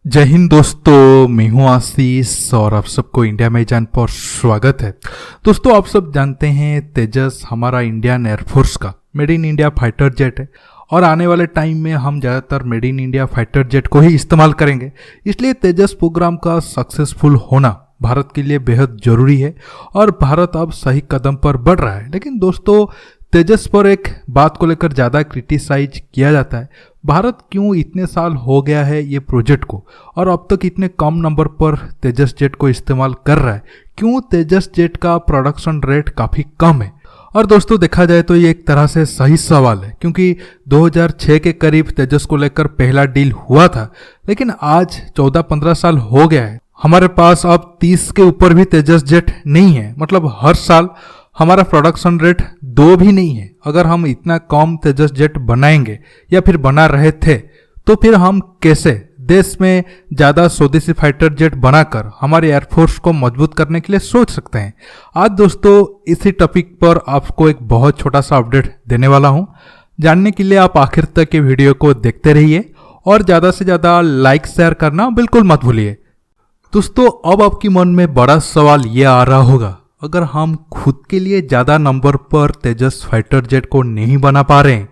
जय हिंद दोस्तों, मैं हूं आशीष और आप सबको इंडिया में जान पर स्वागत है। दोस्तों, आप सब जानते हैं तेजस हमारा इंडियन एयरफोर्स का made in India fighter jet है और आने वाले टाइम में हम ज़्यादातर made in India fighter jet को ही इस्तेमाल करेंगे। इसलिए तेजस प्रोग्राम का सक्सेसफुल होना भारत के लिए बेहद ज़रूरी है और भारत अब सही कदम पर बढ़ रहा है। लेकिन दोस्तों, तेजस पर एक बात को लेकर ज़्यादा क्रिटिसाइज किया जाता है। भारत क्यों इतने साल हो गया है ये प्रोजेक्ट को और अब तक इतने कम नंबर पर तेजस जेट को इस्तेमाल कर रहा है? क्यों तेजस जेट का प्रोडक्शन रेट काफ़ी कम है? और दोस्तों, देखा जाए तो ये एक तरह से सही सवाल है, क्योंकि 2006 के करीब तेजस को लेकर पहला डील हुआ था। लेकिन आज 14-15 साल हो गया है, हमारे पास अब 30 के ऊपर भी तेजस जेट नहीं है। मतलब हर साल हमारा प्रोडक्शन रेट 2 भी नहीं है। अगर हम इतना कम तेजस जेट बनाएंगे या फिर बना रहे थे, तो फिर हम कैसे देश में ज़्यादा स्वदेशी फाइटर जेट बनाकर हमारे एयरफोर्स को मजबूत करने के लिए सोच सकते हैं? आज दोस्तों, इसी टॉपिक पर आपको एक बहुत छोटा सा अपडेट देने वाला हूं। जानने के लिए आप आखिर तक के वीडियो को देखते रहिए और ज़्यादा से ज़्यादा लाइक शेयर करना बिल्कुल मत भूलिए। दोस्तों, अब आपके मन में बड़ा सवाल ये आ रहा होगा, अगर हम खुद के लिए ज़्यादा नंबर पर तेजस फाइटर जेट को नहीं बना पा रहे हैं,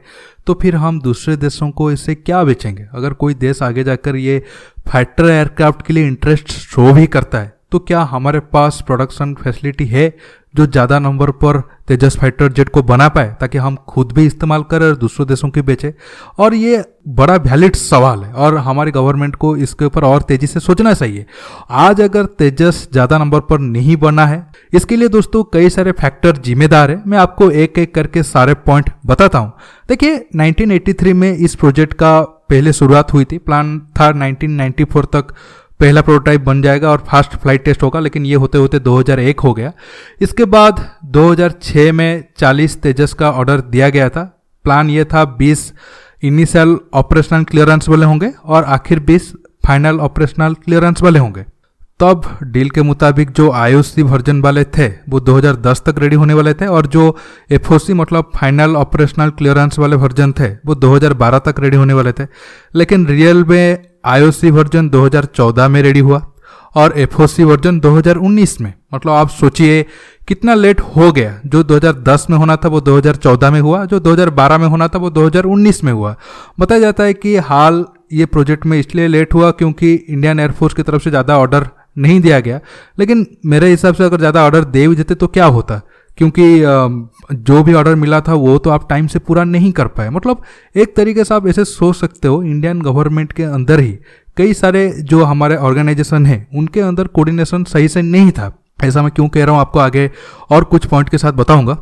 तो फिर हम दूसरे देशों को इसे क्या बेचेंगे? अगर कोई देश आगे जाकर ये फाइटर एयरक्राफ्ट के लिए इंटरेस्ट शो भी करता है, तो क्या हमारे पास प्रोडक्शन फैसिलिटी है जो ज़्यादा नंबर पर तेजस फाइटर जेट को बना पाए, ताकि हम खुद भी इस्तेमाल करें और दूसरों देशों की बेचें? और ये बड़ा वैलिड सवाल है और हमारी गवर्नमेंट को इसके ऊपर और तेज़ी से सोचना चाहिए। आज अगर तेजस ज़्यादा नंबर पर नहीं बना है, इसके लिए दोस्तों कई सारे फैक्टर जिम्मेदार है। मैं आपको एक एक करके सारे पॉइंट बताता हूँ। देखिए, 1983 में इस प्रोजेक्ट का पहले शुरुआत हुई थी। प्लान था 1994 तक पहला प्रोटोटाइप बन जाएगा और फास्ट फ्लाइट टेस्ट होगा, लेकिन ये होते होते 2001 हो गया। इसके बाद 2006 में 40 तेजस का ऑर्डर दिया गया था। प्लान ये था 20 इनिशियल ऑपरेशनल क्लियरेंस वाले होंगे और आखिर 20 फाइनल ऑपरेशनल क्लियरेंस वाले होंगे। तब डील के मुताबिक जो आईओसी वर्जन वाले थे वो 2010 तक रेडी होने वाले थे और जो एफओसी मतलब फाइनल ऑपरेशनल क्लियरेंस वाले वर्जन थे वो 2012 तक रेडी होने वाले थे। लेकिन रियल में आईओसी वर्जन 2014 में रेडी हुआ और एफओसी वर्जन 2019 में। मतलब आप सोचिए कितना लेट हो गया। जो 2010 में होना था वो 2014 में हुआ, जो 2012 में होना था वो 2019 में हुआ। बताया जाता है कि हाल ये प्रोजेक्ट में इसलिए लेट हुआ क्योंकि इंडियन एयरफोर्स की तरफ से ज़्यादा ऑर्डर नहीं दिया गया। लेकिन मेरे हिसाब से अगर ज़्यादा ऑर्डर दे भी देते तो क्या होता, क्योंकि जो भी ऑर्डर मिला था वो तो आप टाइम से पूरा नहीं कर पाए। मतलब एक तरीके से आप ऐसे सोच सकते हो, इंडियन गवर्नमेंट के अंदर ही कई सारे जो हमारे ऑर्गेनाइजेशन हैं उनके अंदर कोऑर्डिनेशन सही से नहीं था। ऐसा मैं क्यों कह रहा हूँ आपको आगे और कुछ पॉइंट के साथ बताऊंगा।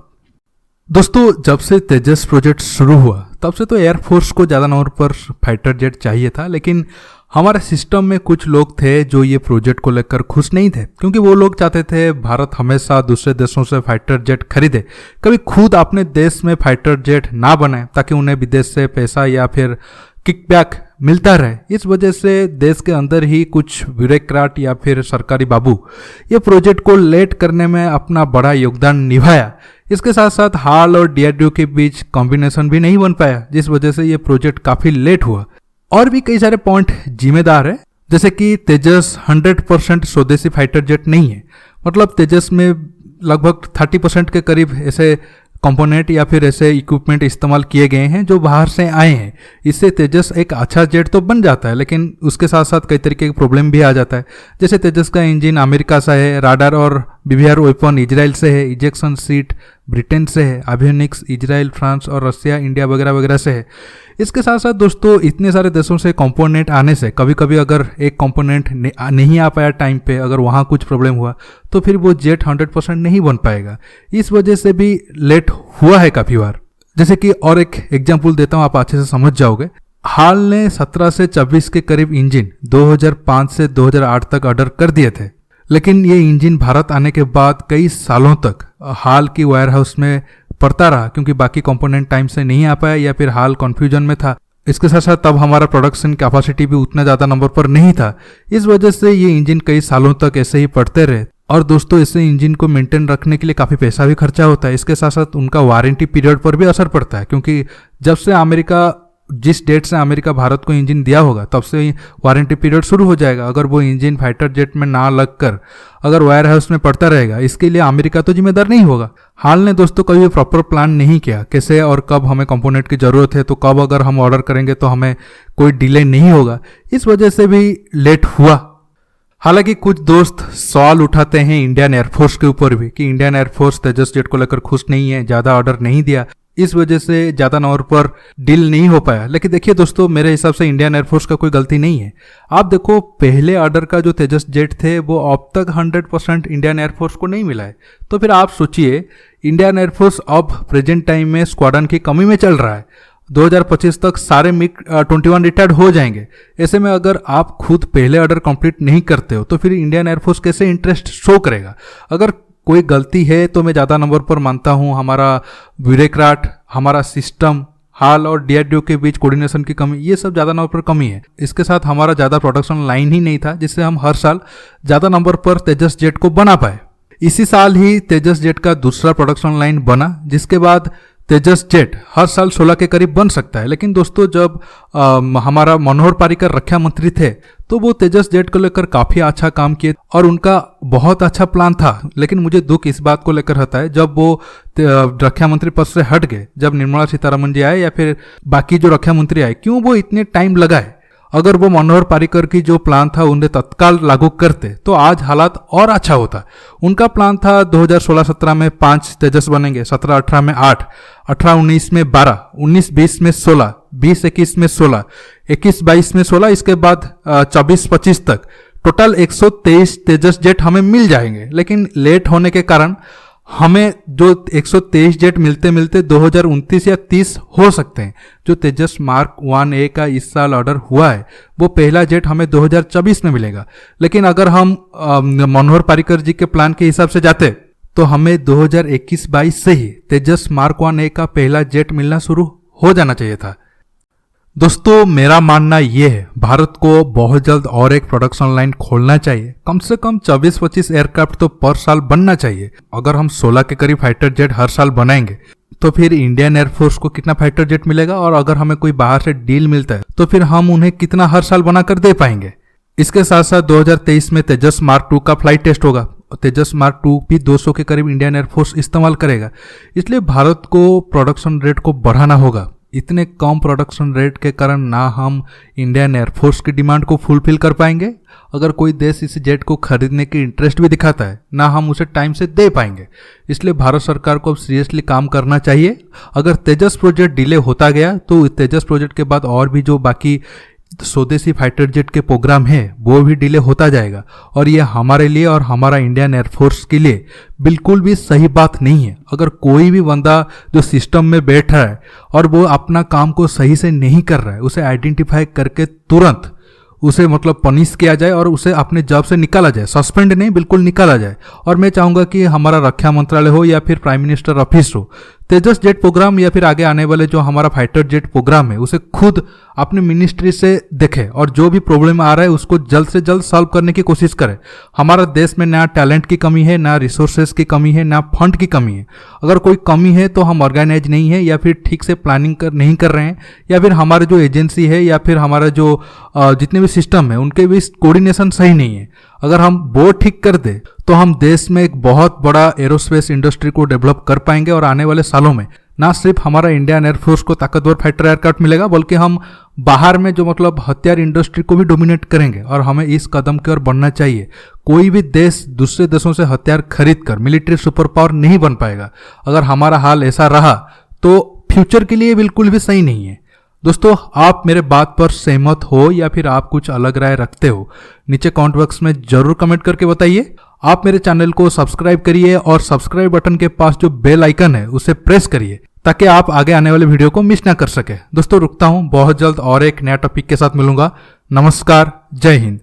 दोस्तों, जब से तेजस प्रोजेक्ट शुरू हुआ तब से तो एयरफोर्स को ज़्यादा नंबर पर फाइटर जेट चाहिए था, लेकिन हमारे सिस्टम में कुछ लोग थे जो ये प्रोजेक्ट को लेकर खुश नहीं थे, क्योंकि वो लोग चाहते थे भारत हमेशा दूसरे देशों से फाइटर जेट खरीदे, कभी खुद अपने देश में फाइटर जेट ना बनाए, ताकि उन्हें विदेश से पैसा या फिर किकबैक मिलता रहे। इस वजह से देश के अंदर ही कुछ ब्यूरोक्रेट या फिर सरकारी बाबू ये प्रोजेक्ट को लेट करने में अपना बड़ा योगदान निभाया। इसके साथ साथ हाल और डीआरडीओ के बीच कॉम्बिनेशन भी नहीं बन पाया, जिस वजह से ये प्रोजेक्ट काफ़ी लेट हुआ। और भी कई सारे पॉइंट जिम्मेदार है, जैसे कि तेजस 100% स्वदेशी फाइटर जेट नहीं है। मतलब तेजस में लगभग 30% के करीब ऐसे कंपोनेंट या फिर ऐसे इक्विपमेंट इस्तेमाल किए गए हैं जो बाहर से आए हैं। इससे तेजस एक अच्छा जेट तो बन जाता है, लेकिन उसके साथ साथ कई तरीके के प्रॉब्लम भी आ जाता है। जैसे तेजस का इंजन अमेरिका से है, राडार और बीवीआर वेपन इजराइल से है, इजेक्शन सीट ब्रिटेन से है, एवियोनिक्स इजराइल, फ्रांस और रशिया, इंडिया वगैरह वगैरह से है। इसके साथ साथ दोस्तों, इतने सारे देशों से कंपोनेंट आने से कभी कभी अगर एक कंपोनेंट नहीं आ पाया टाइम पे, अगर वहाँ कुछ प्रॉब्लम हुआ तो फिर वो जेट 100% नहीं बन पाएगा। इस वजह से भी लेट हुआ है काफ़ी बार। जैसे कि और एक एग्जाम्पल देता हूँ, आप अच्छे से समझ जाओगे। हाल ने 17 से 24 के करीब इंजन 2005 से 2008 तक ऑर्डर कर दिए थे, लेकिन ये इंजन भारत आने के बाद कई सालों तक हाल की वायर हाउस में पड़ता रहा, क्योंकि बाकी कंपोनेंट टाइम से नहीं आ पाया या फिर हाल कन्फ्यूजन में था। इसके साथ साथ तब हमारा प्रोडक्शन कैपेसिटी भी उतना ज़्यादा नंबर पर नहीं था। इस वजह से ये इंजन कई सालों तक ऐसे ही पड़ते रहे। और दोस्तों, इससे इंजन को मेंटेन रखने के लिए काफ़ी पैसा भी खर्चा होता है। इसके साथ साथ उनका वारंटी पीरियड पर भी असर पड़ता है, क्योंकि जब से अमेरिका जिस डेट से अमेरिका भारत को इंजन दिया होगा तब से वारंटी पीरियड शुरू हो जाएगा। अगर वो इंजन फाइटर जेट में ना लगकर अगर वायर हाउस में पड़ता रहेगा, इसके लिए अमेरिका तो जिम्मेदार नहीं होगा। हाल ने दोस्तों कभी प्रॉपर प्लान नहीं किया कैसे और कब हमें कंपोनेंट की ज़रूरत है, तो कब अगर हम ऑर्डर करेंगे तो हमें कोई डिले नहीं होगा। इस वजह से भी लेट हुआ। हालांकि कुछ दोस्त सवाल उठाते हैं इंडियन एयरफोर्स के ऊपर भी कि इंडियन एयरफोर्स तेजस जेट को लेकर खुश नहीं है, ज़्यादा ऑर्डर नहीं दिया, इस वजह से ज़्यादा नंबर पर डील नहीं हो पाया। लेकिन देखिए दोस्तों, मेरे हिसाब से इंडियन एयरफोर्स का कोई गलती नहीं है। आप देखो, पहले ऑर्डर का जो तेजस जेट थे वो अब तक 100% इंडियन एयरफोर्स को नहीं मिला है। तो फिर आप सोचिए, इंडियन एयरफोर्स अब प्रेजेंट टाइम में स्क्वाड्रन की कमी में चल रहा है। 2025 तक सारे MiG-21 रिटायर्ड हो जाएंगे। ऐसे में अगर आप खुद पहले ऑर्डर कंप्लीट नहीं करते हो तो फिर इंडियन एयरफोर्स कैसे इंटरेस्ट शो करेगा। अगर कोई गलती है तो मैं ज़्यादा नंबर पर मानता हूँ हमारा ब्यूरोक्रेट, हमारा सिस्टम, हाल और DRDO के बीच कोऑर्डिनेशन की कमी, ये सब ज़्यादा नंबर पर कमी है। इसके साथ हमारा ज़्यादा प्रोडक्शन लाइन ही नहीं था जिससे हम हर साल ज़्यादा नंबर पर तेजस जेट को बना पाए। इसी साल ही तेजस जेट का दूसरा प्रोडक्शन लाइन बना, जिसके बाद तेजस जेट हर साल 16 के करीब बन सकता है। लेकिन दोस्तों, जब हमारा मनोहर पर्रिकर रक्षा मंत्री थे तो वो तेजस जेट को लेकर काफ़ी अच्छा काम किए और उनका बहुत अच्छा प्लान था। लेकिन मुझे दुख इस बात को लेकर होता है, जब वो रक्षा मंत्री पद से हट गए, जब निर्मला सीतारमण जी आए या फिर बाकी जो रक्षा मंत्री आए, क्यों वो इतने टाइम लगाए। अगर वो मनोहर पर्रिकर की जो प्लान था उन्हें तत्काल लागू करते तो आज हालात और अच्छा होता। उनका प्लान था 2016-17 में 5 तेजस बनेंगे, 17-18 में 8, 18-19 में 12, 19-20 में 16, 20-21 में 16, 21-22 में 16, इसके बाद 24-25 तक टोटल 123 तेजस जेट हमें मिल जाएंगे। लेकिन लेट होने के कारण हमें जो 123 जेट मिलते मिलते 2029 या 30 हो सकते हैं। जो तेजस मार्क 1A का इस साल ऑर्डर हुआ है वो पहला जेट हमें 2024 में मिलेगा। लेकिन अगर हम मनोहर पर्रिकर जी के प्लान के हिसाब से जाते तो हमें 2021-22 से ही तेजस मार्क 1A का पहला जेट मिलना शुरू हो जाना चाहिए था। दोस्तों, मेरा मानना यह है, भारत को बहुत जल्द और एक प्रोडक्शन लाइन खोलना चाहिए। कम से कम 24-25 एयरक्राफ्ट तो पर साल बनना चाहिए। अगर हम 16 के करीब फाइटर जेट हर साल बनाएंगे तो फिर इंडियन एयरफोर्स को कितना फाइटर जेट मिलेगा, और अगर हमें कोई बाहर से डील मिलता है तो फिर हम उन्हें कितना हर साल बनाकर दे पाएंगे। इसके साथ साथ 2023 में तेजस मार्क 2 का फ्लाइट टेस्ट होगा। तेजस मार्क 2 भी 200 के करीब इंडियन एयरफोर्स इस्तेमाल करेगा। इसलिए भारत को प्रोडक्शन रेट को बढ़ाना होगा। इतने कम प्रोडक्शन रेट के कारण ना हम इंडियन एयरफोर्स की डिमांड को फुलफिल कर पाएंगे, अगर कोई देश इस जेट को खरीदने की इंटरेस्ट भी दिखाता है, ना हम उसे टाइम से दे पाएंगे। इसलिए भारत सरकार को अब सीरियसली काम करना चाहिए। अगर तेजस प्रोजेक्ट डिले होता गया तो तेजस प्रोजेक्ट के बाद और भी जो बाकी स्वदेशी फाइटर जेट के प्रोग्राम है वो भी डिले होता जाएगा, और ये हमारे लिए और हमारा इंडियन एयरफोर्स के लिए बिल्कुल भी सही बात नहीं है। अगर कोई भी बंदा जो सिस्टम में बैठ रहा है और वो अपना काम को सही से नहीं कर रहा है, उसे आइडेंटिफाई करके तुरंत उसे पनिश किया जाए और उसे अपने जॉब से निकाला जाए। सस्पेंड नहीं, बिल्कुल निकाला जाए। और मैं चाहूँगा कि हमारा रक्षा मंत्रालय हो या फिर प्राइम मिनिस्टर ऑफिस हो, तेजस जेट प्रोग्राम या फिर आगे आने वाले जो हमारा फाइटर जेट प्रोग्राम है उसे खुद अपने मिनिस्ट्री से देखे और जो भी प्रॉब्लम आ रहा है उसको जल्द से जल्द सॉल्व करने की कोशिश करे। हमारा देश में ना टैलेंट की कमी है, ना रिसोर्सेज की कमी है, ना फंड की कमी है। अगर कोई कमी है तो हम ऑर्गेनाइज नहीं है, या फिर ठीक से प्लानिंग नहीं कर रहे हैं, या फिर हमारे जो एजेंसी है या फिर हमारा जो जितने भी सिस्टम है उनके बीच कोऑर्डिनेशन सही नहीं है। अगर हम वो ठीक कर दे तो हम देश में एक बहुत बड़ा एरोस्पेस इंडस्ट्री को डेवलप कर पाएंगे, और आने वाले सालों में ना सिर्फ हमारा इंडियन एयरफोर्स को ताकतवर फाइटर एयरक्राफ्ट मिलेगा, बल्कि हम बाहर में जो हथियार इंडस्ट्री को भी डोमिनेट करेंगे। और हमें इस कदम की ओर बढ़ना चाहिए। कोई भी देश दूसरे देशों से हथियार खरीद कर मिलिट्री सुपर पावर नहीं बन पाएगा। अगर हमारा हाल ऐसा रहा तो फ्यूचर के लिए बिल्कुल भी सही नहीं है। दोस्तों, आप मेरे बात पर सहमत हो या फिर आप कुछ अलग राय रखते हो, नीचे कमेंट बॉक्स में जरूर कमेंट करके बताइए। आप मेरे चैनल को सब्सक्राइब करिए और सब्सक्राइब बटन के पास जो बेल आइकन है उसे प्रेस करिए ताकि आप आगे आने वाले वीडियो को मिस ना कर सके। दोस्तों, रुकता हूं, बहुत जल्द और एक नया टॉपिक के साथ मिलूंगा। नमस्कार, जय हिंद।